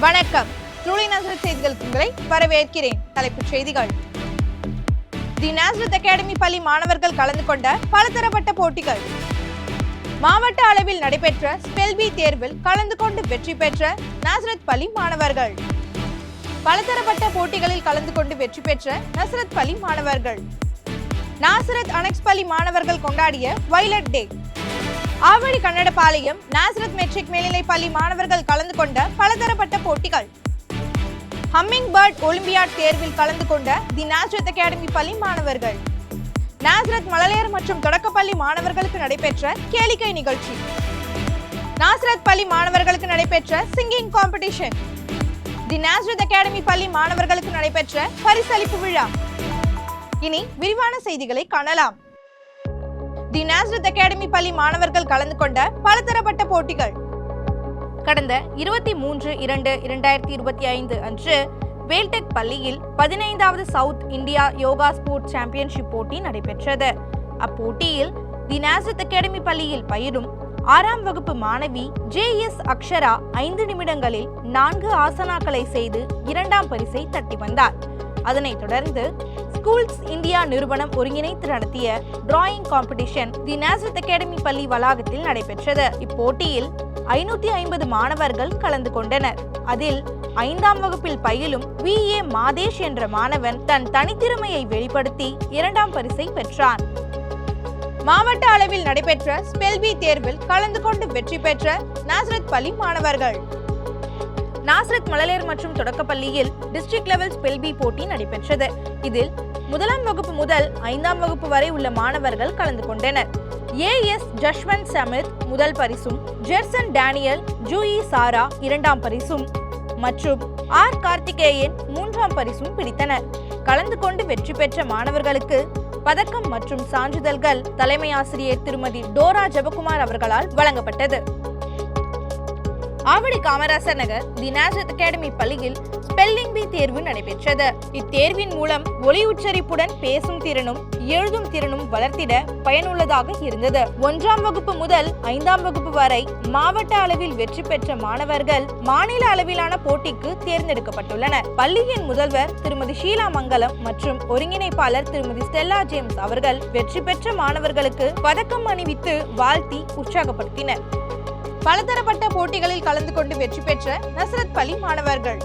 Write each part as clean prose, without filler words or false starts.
வணக்கம். Truly Nazareth செய்திகளுக்கு உங்களை வரவேற்கிறேன். தலைப்புச் செய்திகள். தி நாசரத் அகாடமி பள்ளி மாணவர்கள் கலந்து கொண்ட பலதரப்பட்ட போட்டிகள். மாவட்ட அளவில் நடைபெற்ற ஸ்பெல்பி தேர்வில் கலந்து கொண்டு வெற்றி பெற்ற நாசரத் பள்ளி மாணவர்கள். பலதரப்பட்ட போட்டிகளில் கலந்து கொண்டு வெற்றி பெற்ற நாசரத் பள்ளி மாணவர்கள். நாசரத் அனெக்ஸ் பள்ளி மாணவர்கள் கொண்டாடிய வயலட் டே. ஆவடி கன்னடபாளையம் நாசரத் மெட்ரிக் மேல்நிலை பள்ளி மாணவர்கள் கலந்து கொண்ட பலதரப்பட்ட போட்டிகள். ஹம்மிங் பேர்ட் ஒலிம்பியாட் தேர்வில் கலந்து கொண்ட தி நாசரத் அகாடமி பள்ளி மாணவர்கள். நாசரத் மழலையர் மற்றும் தொடக்கப்பள்ளி மாணவர்களுக்கு நடைபெற்ற கேளிக்கை நிகழ்ச்சி. நாசரத் பள்ளி மாணவர்களுக்கு நடைபெற்ற சிங்கிங் காம்படிஷன். தி நாசரத் அகாடமி பள்ளி மாணவர்களுக்கு நடைபெற்ற பரிசளிப்பு விழா. இனி விரிவான செய்திகளை காணலாம். தி நாசரத் அகாடமி பள்ளி மாணவர்கள் கலந்து கொண்ட பலதரப்பட்ட போட்டிகள். கடந்த 23/2/2025 அன்று வேல்டெக் பள்ளியில் 15வது south India yoga sports championship போட்டி நடைபெற்றது. அப்போட்டியில் தி நாசரத் அகாடமி பள்ளியில் பயிலும் 6ஆம் வகுப்பு மாணவி JS அக்ஷரா 5 நிமிடங்களில் 4 ஆசனாக்களை செய்து 2ஆம் பரிசை தட்டி வந்தார். அதனைத் தொடர்ந்து ஸ்கூல்ஸ் இந்தியா நிறுவனம் ஒருங்கிணைத்து நடத்திய டிராயிங் காம்படிஷன் தி நாசரத் அகாடமி பள்ளி வளாகத்தில் நடைபெற்றது. இப்போட்டியில் 550 மாணவர்கள் கலந்து கொண்டனர். அதில் 5ஆம் வகுப்பில் பயிலும் VA மாதேஷ் என்ற மாணவன் தன் தனித்திறமையை வெளிப்படுத்தி 2ஆம் பரிசை பெற்றான். மாவட்ட அளவில் நடைபெற்ற ஸ்பெல்பி தேர்வில் கலந்து கொண்டு வெற்றி பெற்ற நாசரத் பள்ளி மாணவர்கள். நாசரத் மழலையர் மற்றும் தொடக்கப்பள்ளியில் டிஸ்ட்ரிக்ட் லெவல் ஸ்பெல்பி போட்டி நடைபெற்றது. இதில் 1ஆம் வகுப்பு முதல் 5ஆம் வகுப்பு வரை உள்ள மாணவர்கள் கலந்து கொண்டனர். AS ஜஷ்வந்த் சமித் முதல் பரிசும், ஜெர்சன் டேனியல், ஜூயி சாரா 2ஆம் பரிசும் மற்றும் R கார்த்திகேயன் 3ஆம் பரிசும் பிடித்தனர். கலந்து கொண்டு வெற்றி பெற்ற மாணவர்களுக்கு பதக்கம் மற்றும் சான்றிதழ்கள் தலைமை ஆசிரியர் திருமதி டோரா ஜெபகுமார் அவர்களால் வழங்கப்பட்டது. ஆவடி காமராசர் நகர் தி நாசரத் அகாடமி பள்ளியில் ஸ்பெல்லிங் பி தேர்வு நடைபெற்றது. இத்தேர்வின் மூலம் ஒலி உச்சரிப்புடன் பேசும் திறனும் எழுதும் திறனும் வளர்த்திட பயனுள்ளதாக இருந்தது. 1ஆம் வகுப்பு முதல் 5ஆம் வகுப்பு வரை மாவட்ட அளவில் வெற்றி பெற்ற மாணவர்கள் மாநில அளவிலான போட்டிக்கு தேர்ந்தெடுக்கப்பட்டுள்ளனர். பள்ளியின் முதல்வர் திருமதி ஷீலா மங்கலம் மற்றும் ஒருங்கிணைப்பாளர் திருமதி ஸ்டெல்லா ஜேம்ஸ் அவர்கள் வெற்றி பெற்ற மாணவர்களுக்கு பதக்கம் அணிவித்து வாழ்த்தி உற்சாகப்படுத்தினர். பலதரப்பட்ட போட்டிகளில் கலந்து கொண்டு வெற்றி பெற்ற நாசரத் பள்ளி மாணவர்கள்.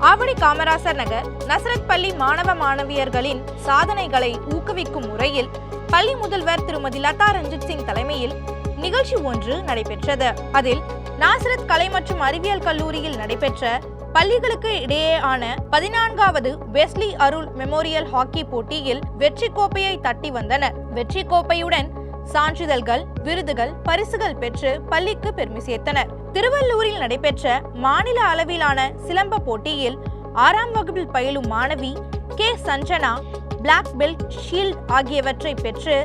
ஆவடி காமராசர் நகர் நாசரத் பள்ளி மாணவ மாணவியர்களின் சாதனைகளை ஊக்குவிக்கும் முறையில் பள்ளி முதல்வர் திருமதி லதா ரஞ்சித் சிங் தலைமையில் நிகழ்ச்சி ஒன்று நடைபெற்றது. அதில் நாசரத் கலை மற்றும் அறிவியல் கல்லூரியில் நடைபெற்ற பள்ளிகளுக்கு இடையேயான 14வது வெஸ்லி அருள் மெமோரியல் ஹாக்கி போட்டியில் வெற்றி கோப்பையை தட்டி வந்தனர். வெற்றி கோப்பையுடன் சான்றிதழ்கள், விருதுகள், பரிசுகள் பெற்று பள்ளிக்கு பெருமை சேர்த்தனர். திருவள்ளூரில் நடைபெற்ற மாநில அளவிலான சிலம்ப போட்டியில் 6ஆம் வகுப்பில் பயிலும் மாணவி K Sanjana black belt, shield ஆகியவற்றை பெற்று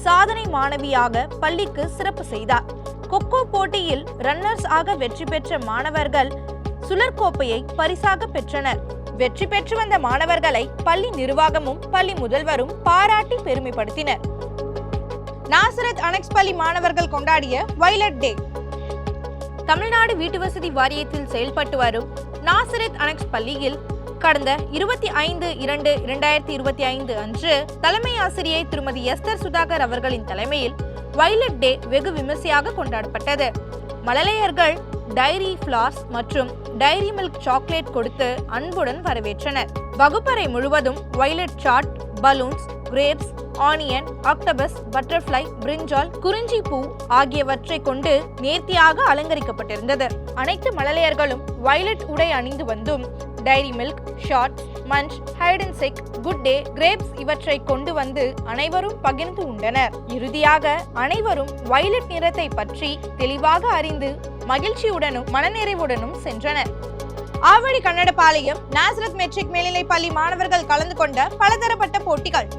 சாதனை மாணவியாக பள்ளிக்கு சிறப்பு செய்தார். கொக்கோ போட்டியில் ரன்னர்ஸ் ஆக வெற்றி பெற்ற மாணவர்கள் சுழற்கோப்பையை பரிசாக பெற்றனர். வெற்றி பெற்று வந்த மாணவர்களை பள்ளி நிர்வாகமும் பள்ளி முதல்வரும் பாராட்டி பெருமைப்படுத்தினர். நாசரத் அனெக்ஸ் பள்ளி மாணவர்கள் கொண்டாடிய வயலட் டே. தமிழ்நாடு வீட்டுவசதி வாரியத்தில் செயல்பட்டு வரும் நாசரத் அனெக்ஸ் பள்ளியில் கடந்த 25/2/2025 அன்று தலைமை ஆசிரியை திருமதி எஸ்தர் சுதாகர் அவர்களின் தலைமையில் வயலட் டே வெகு விமர்சையாக கொண்டாடப்பட்டது. மழலையர்கள் டைரி ஃபிளார்ஸ் மற்றும் டைரி மில்க் சாக்லேட் கொடுத்து அன்புடன் வரவேற்றனர். வகுப்பறை முழுவதும் violet chart, balloons, grapes, onion, octopus, butterfly, brinjal, குறிஞ்சி பூ ஆகியவற்றை கொண்டு நேர்த்தியாக அலங்கரிக்கப்பட்டிருந்தது. அனைத்து மழலையர்களும் வயலட் உடை அணிந்து வந்தும் dairy milk, shorts, munch, hide and seek, good day, grapes இவற்றை கொண்டு வந்து அனைவரும் பகிர்ந்து உண்டனர். இறுதியாக அனைவரும் வயலட் நிறத்தை பற்றி தெளிவாக அறிந்து மகிழ்ச்சியுடனும் மனநிறைவுடனும் சென்றனர். ஆவடி கன்னடபாளையம் நாசரத் மெட்ரிக் மேல்நிலை பள்ளி மாணவர்கள் கலந்து கொண்ட பலதரப்பட்ட போட்டிகள்.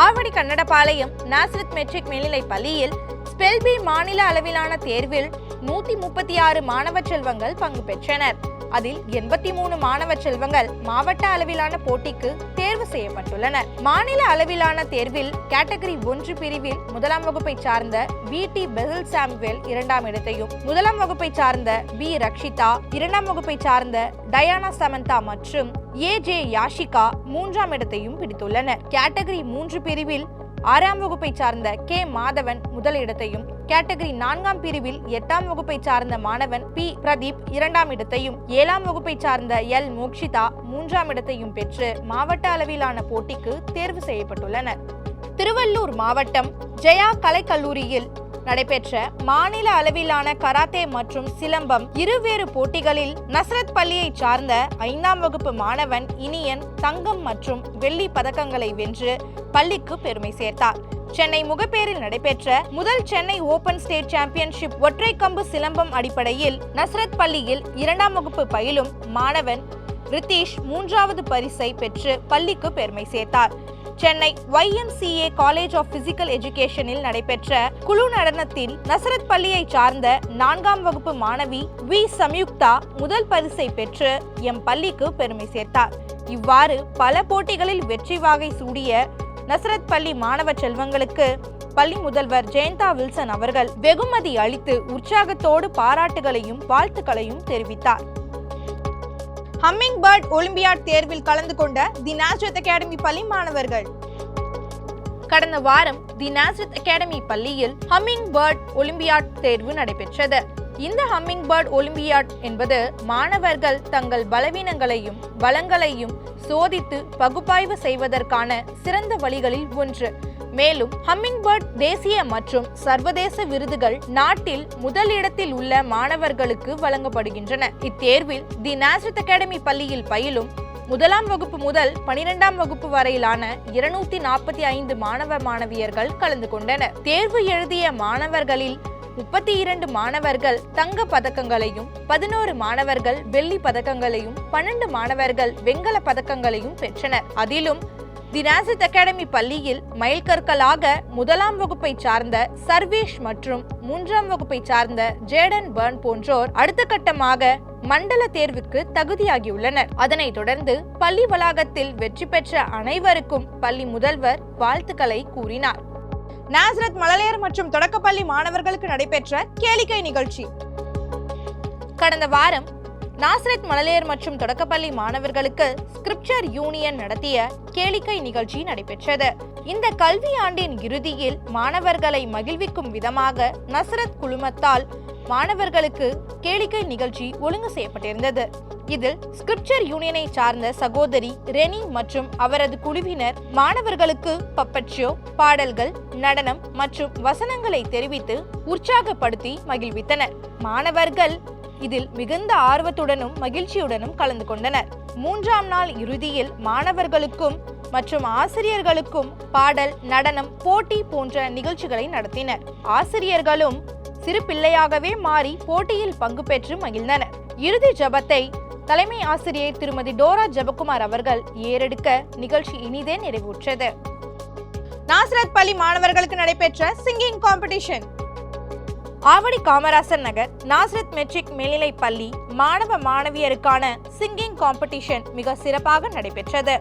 ஆவடி கன்னடபாளையம் நாசரத் மெட்ரிக் மேல்நிலை பள்ளியில் ஸ்பெல்பி மாநில அளவிலான தேர்வில் 136 மாணவ செல்வங்கள் பங்கு பெற்றனர். அதில் 83 மாணவ செல்வங்கள் மாவட்ட அளவிலான போட்டிக்கு தேர்வு செய்யப்பட்டுள்ளனர். மாநில அளவிலான தேர்வில் கேட்டகரி 1 பிரிவில் 1ஆம் வகுப்பை சார்ந்த வி.டி. பெசில் சாமுவேல் 2ஆம் இடத்தையும், 1ஆம் வகுப்பை சார்ந்த பி. ரக்ஷிதா, 2ஆம் வகுப்பை சார்ந்த டயானா சமந்தா மற்றும் ஏ.ஜே. யாஷிகா 3ஆம் இடத்தையும் பிடித்துள்ளனர். கேட்டகரி 3 பிரிவில் 6ஆம் வகுப்பை சார்ந்த கே. மாதவன் முதல் இடத்தையும், கேட்டகரி 4ஆம் பிரிவில் 8ஆம் வகுப்பை சார்ந்த மாணவன் பி. பிரதீப் 2ஆம் இடத்தையும், 7ஆம் வகுப்பை சார்ந்த எல். மோக்ஷிதா 3ஆம் இடத்தையும் பெற்று மாவட்ட அளவிலான போட்டிக்கு தேர்வு செய்யப்பட்டுள்ளனர். திருவள்ளூர் மாவட்டம் ஜெயா கலைக்கல்லூரியில் நடைபெற்ற மாநில அளவிலான கராத்தே மற்றும் சிலம்பம் இருவேறு போட்டிகளில் நஸ்ரத் பள்ளியை சார்ந்த 5ஆம் வகுப்பு மாணவன் இனியன் தங்கம் மற்றும் வெள்ளி பதக்கங்களை வென்று பள்ளிக்கு பெருமை சேர்த்தார். சென்னை முகப்பேரில் நடைபெற்ற முதல் சென்னை ஓபன் ஸ்டேட் சாம்பியன்ஷிப் ஒற்றை கம்பு சிலம்பம் அடிப்படையில் நஸ்ரத் பள்ளியில் 2ஆம் வகுப்பு பயிலும் மாணவன் ரித்தீஷ் 3வது பரிசை பெற்று பள்ளிக்கு பெருமை சேர்த்தார். Chennai YMCA college of physical எஜுகேஷனில் நடைபெற்ற குழு நடனத்தில் நஸ்ரத் பள்ளியை சார்ந்த 4ஆம் வகுப்பு மாணவி வி. சம்யுக்தா முதல் பரிசை பெற்று எம் பள்ளிக்கு பெருமை சேர்த்தார். இவ்வாறு பல போட்டிகளில் வெற்றி வாகை சூடிய நஸ்ரத் பள்ளி மாணவ செல்வங்களுக்கு பள்ளி முதல்வர் ஜெயந்தா வில்சன் அவர்கள் வெகுமதி அளித்து உற்சாகத்தோடு பாராட்டுகளையும் வாழ்த்துக்களையும் தெரிவித்தார். ஹம்மிங் பேர்ட் ஒலிம்பியாட் தேர்வில் கலந்து கொண்ட தி நாஸ்ரத் அகாடமி பள்ளி மாணவர்கள். கடந்த வாரம் தி நாஸ்ரத் அகாடமி பள்ளியில் ஹம்மிங் பேர்ட் ஒலிம்பியாட் தேர்வு நடைபெற்றது. இந்த ஹம்மிங் பேர்ட் ஒலிம்பியாட் என்பது மாணவர்கள் தங்கள் பலவீனங்களையும் பலங்களையும் சோதித்து பகுப்பாய்வு செய்வதற்கான சிறந்த வழிகளில் ஒன்று. மேலும் ஹம்மிங் பேர்ட் தேசிய மற்றும் சர்வதேச விருதுகள் நாட்டில் முதலிடத்தில் உள்ள மாணவர்களுக்கு வழங்கப்படுகின்றன. இத்தேர்வில் தி நாஸ்ரத் அகாடமி பள்ளியில் பயிலும் 1ஆம் வகுப்பு முதல் 12ஆம் வகுப்பு வரையிலான 245 மாணவ மாணவியர்கள் கலந்து கொண்டனர். தேர்வு எழுதிய மாணவர்களில் 32 மாணவர்கள் தங்க பதக்கங்களையும், 11 மாணவர்கள் வெள்ளி பதக்கங்களையும், 12 மாணவர்கள் வெண்கல பதக்கங்களையும் பெற்றனர். அதிலும் தி நாஸ்ரத் அகாடமி பள்ளியில் மைல்கற்களாக 1ஆம் வகுப்பை சார்ந்த சர்வேஷ் மற்றும் 3ஆம் வகுப்பை சார்ந்த ஜேடன் பர்ன் போன்றோர் அடுத்த கட்டமாக மண்டல தேர்வுக்கு தகுதியாகியுள்ளனர். அதனைத் தொடர்ந்து பள்ளி வளாகத்தில் வெற்றி பெற்ற அனைவருக்கும் பள்ளி முதல்வர் வாழ்த்துக்களை கூறினார். நாஸ்ரத் மழலையர் மற்றும் தொடக்கப்பள்ளி மாணவர்களுக்கு நடைபெற்ற கேளிக்கை நிகழ்ச்சி. கடந்த வாரம் நாஸ்ரத் மழலையர் மற்றும் தொடக்கப்பள்ளி மாணவர்களுக்கு ஸ்கிரிப்சர் யூனியன் நடத்திய கேளிக்கை நிகழ்ச்சி நடைபெற்றது. இந்த கல்வி ஆண்டின் இறுதியில் மாணவர்களை மகிழ்விக்கும் விதமாக நஸ்ரத் குழுமத்தால் மாணவர்களுக்கு கேளிக்கை நிகழ்ச்சி ஒழுங்கு செய்யப்பட்டிருந்தது. இதில் ஸ்கிரிப்சர் யூனியனை சார்ந்த சகோதரி ரெனி மற்றும் அவரது குழுவினர் மாணவர்களுக்கு பப்பட் ஷோ, பாடல்கள், நடனம் மற்றும் வசனங்களை தெரிவித்து உற்சாகப்படுத்தி மகிழ்வித்தனர். மாணவர்கள் இதில் மிகுந்த ஆர்வத்துடனும் மகிழ்ச்சியுடனும் கலந்து கொண்டனர். 3ஆம் நாள் இறுதியில் மாணவர்களுக்கும் மற்றும் ஆசிரியர்களுக்கும் பாடல், நடனம் போட்டி போன்ற நிகழ்ச்சிகளை நடத்தினர். ஆசிரியர்களும் சிறு பிள்ளையாகவே மாறி போட்டியில் பங்கு பெற்று மகிழ்ந்தனர். இறுதி ஜபத்தை தலைமை ஆசிரியர் திருமதி டோரா ஜெபக்குமார் அவர்கள் ஏறெடுக்க நிகழ்ச்சி இனிதே நிறைவுற்றது. நாஸ்ரத் பள்ளி மாணவர்களுக்கு நடைபெற்ற சிங்கிங் காம்படிஷன். ஆவடி காமராசர் நகர் நாஸ்ரத் மெட்ரிக் மேல்நிலைப் பள்ளி மாணவ மாணவியருக்கான சிங்கிங் காம்படிஷன் மிக சிறப்பாக நடைபெற்றது.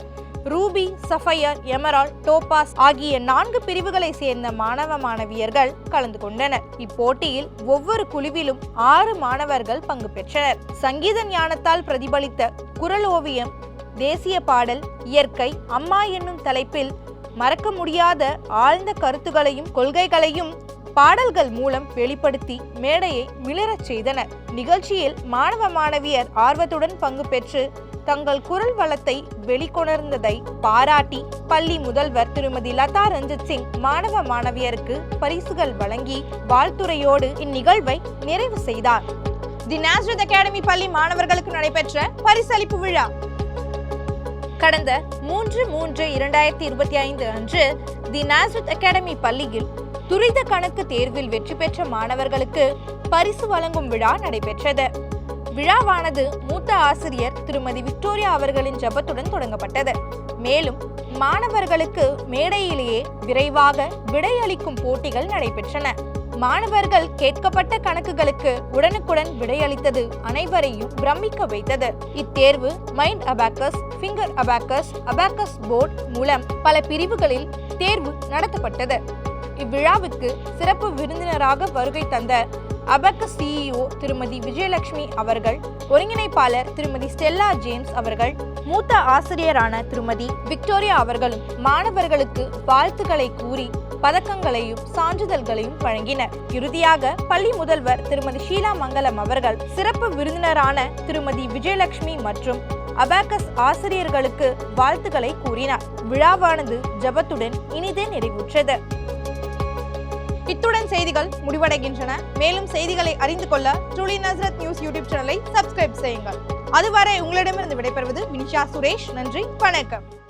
ரூபி, சஃபயர், எமரால்ட், டோபாஸ் ஆகிய 4 பிரிவுகளை சேர்ந்த மாணவ மாணவியர்கள் கலந்து கொண்டனர். இப்போட்டியில் ஒவ்வொரு குழுவிலும் 6 மாணவர்கள் பங்கு பெற்றனர். சங்கீத ஞானத்தால் பிரதிபலித்த குரல் ஓவியம், தேசிய பாடல், இயற்கை, அம்மா என்னும் தலைப்பில் மறக்க முடியாத ஆழ்ந்த கருத்துகளையும் கொள்கைகளையும் பாடல்கள் மூலம் வெளிப்படுத்தி மேடையை மிளிரச் செய்தனர். நிகழ்ச்சியில் மாணவ மாணவியர் ஆர்வத்துடன் பங்கு பெற்று தங்கள் குரல் வளத்தை வெளிக்கொணர்ந்ததை பாராட்டி பள்ளி முதல்வர் திருமதி லதா ரஞ்சித் சிங் மாணவ மாணவியருக்கு பரிசுகள் வழங்கி வாழ்த்துரையோடு இந்நிகழ்வை நிறைவு செய்தார். தி நாஸ்ரத் அகாடமி பள்ளி மாணவர்களுக்கு நடைபெற்ற பரிசளிப்பு விழா. கடந்த 3/3/2025 அன்று தி நாஸ்ரத் அகாடமி பள்ளியில் துரித கணக்கு தேர்வில் வெற்றி பெற்ற மாணவர்களுக்கு பரிசு வழங்கும் விழா நடைபெற்றது. விழாவானது மூத்த ஆசிரியர் திருமதி விக்டோரியா அவர்களின் ஜெபத்துடன் தொடங்கப்பட்டது. மேலும் மாணவர்களுக்கு மேடையிலேயே விரைவாக விடையளிக்கும் போட்டிகள் நடைபெற்றன. மாணவர்கள் கேட்கப்பட்ட கணக்குகளுக்கு உடனுக்குடன் விடையளித்தது அனைவரையும் பிரமிக்க வைத்தது. இத்தேர்வு mind abacus, finger abacus, abacus board மூலம் பல பிரிவுகளில் தேர்வு நடத்தப்பட்டது. இவ்விழாவுக்கு சிறப்பு விருந்தினராக வருகை தந்த அபாக்கஸ் CEO திருமதி விஜயலட்சுமி அவர்கள், ஒருங்கிணைப்பாளர் திருமதி ஸ்டெல்லா ஜேம்ஸ் அவர்கள், மூத்த ஆசிரியரான திருமதி விக்டோரியா அவர்களும் மாணவர்களுக்கு வாழ்த்துக்களை கூறி பதக்கங்களையும் சான்றிதழ்களையும் வழங்கினர். இறுதியாக பள்ளி முதல்வர் திருமதி ஷீலா மங்கலம் அவர்கள் சிறப்பு விருந்தினரான திருமதி விஜயலட்சுமி மற்றும் அபாக்கஸ் ஆசிரியர்களுக்கு வாழ்த்துக்களை கூறினார். விழாவானது ஜபத்துடன் இனிதே நிறைவுற்றது. இத்துடன் செய்திகள் முடிவடைகின்றன. மேலும் செய்திகளை அறிந்து கொள்ள ட்ரூலி நஸ்ரத் நியூஸ் யூடியூப் சேனலை சப்ஸ்கிரைப் செய்யுங்கள். அதுவரை உங்களிடமிருந்து விடைபெறுவது வினிஷா சுரேஷ். நன்றி, வணக்கம்.